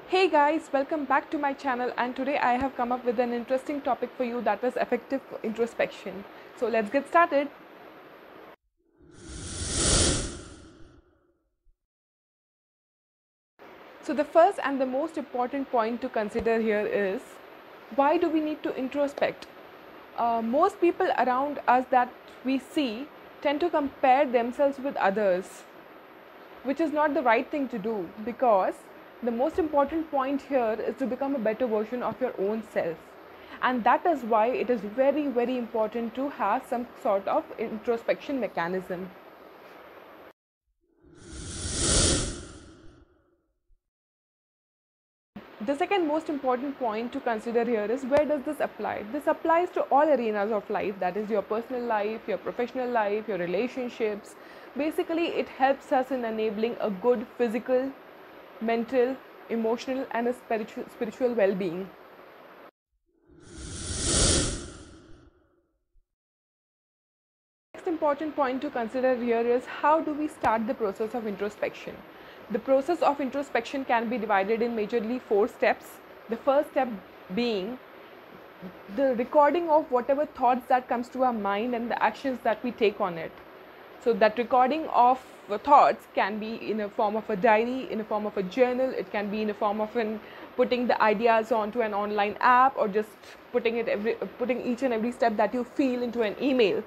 Hey guys, welcome back to my channel, and today I have come up with an interesting topic for you, that is effective introspection. So let's get started. So the first and the most important point to consider here is, why do we need to introspect? Most people around us that we see tend to compare themselves with others, which is not the right thing to do, because the most important point here is to become a better version of your own self. And that is why it is very, very important to have some sort of introspection mechanism. The second most important point to consider here is, where does this apply? This applies to all arenas of life, that is your personal life, your professional life, your relationships. Basically, it helps us in enabling a good physical, mental, emotional, and a spiritual well-being. Next important point to consider here is, how do we start the process of introspection? The process of introspection can be divided in majorly 4 steps. The first step being the recording of whatever thoughts that comes to our mind and the actions that we take on it. So that recording of thoughts can be in a form of a diary, in a form of a journal, it can be in a form of putting the ideas onto an online app, or just putting each and every step that you feel into an email.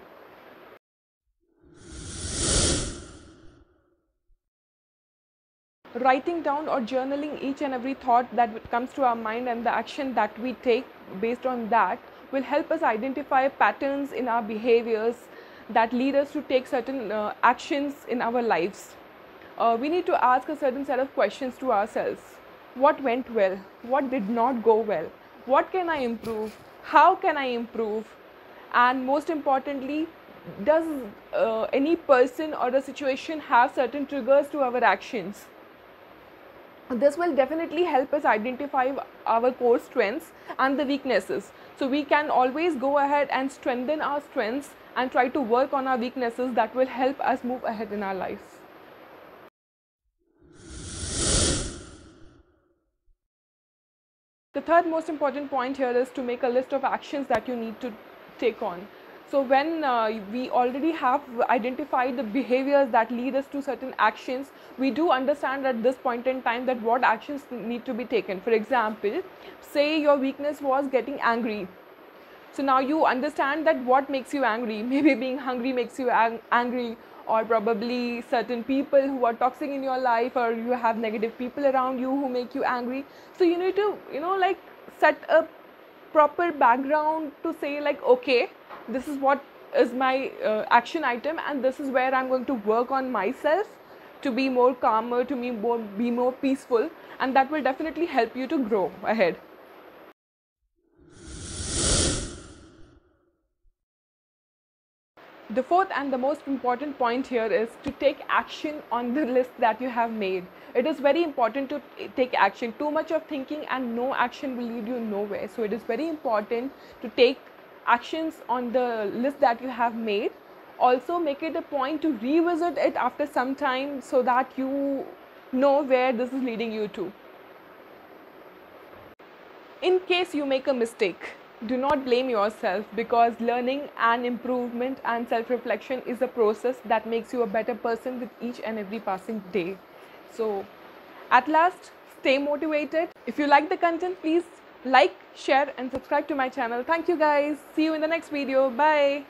Writing down or journaling each and every thought that comes to our mind and the action that we take based on that will help us identify patterns in our behaviors that lead us to take certain actions in our lives. We need to ask a certain set of questions to ourselves. What went well? What did not go well? What can I improve? How can I improve? And most importantly, does any person or a situation have certain triggers to our actions? This will definitely help us identify our core strengths and the weaknesses, so we can always go ahead and strengthen our strengths and try to work on our weaknesses. That will help us move ahead in our life. The third most important point here is to make a list of actions that you need to take on. So when we already have identified the behaviors that lead us to certain actions, we do understand at this point in time that what actions need to be taken. For example, say your weakness was getting angry. So now you understand that what makes you angry. Maybe being hungry makes you angry, or probably certain people who are toxic in your life, or you have negative people around you who make you angry. So you need to, like, set a proper background to say, like, okay, this is what is my action item, and this is where I'm going to work on myself to be more calmer, to be more peaceful, and that will definitely help you to grow ahead. The fourth and the most important point here is to take action on the list that you have made. It is very important to take action. Too much of thinking and no action will lead you nowhere. So it is very important to take actions on the list that you have made. Also, make it a point to revisit it after some time, so that you know where this is leading you to. In case you make a mistake, do not blame yourself, because learning and improvement and self-reflection is a process that makes you a better person with each and every passing day. So at last, stay motivated. If you like the content, please like, share and subscribe to my channel. Thank you guys. See you in the next video. Bye.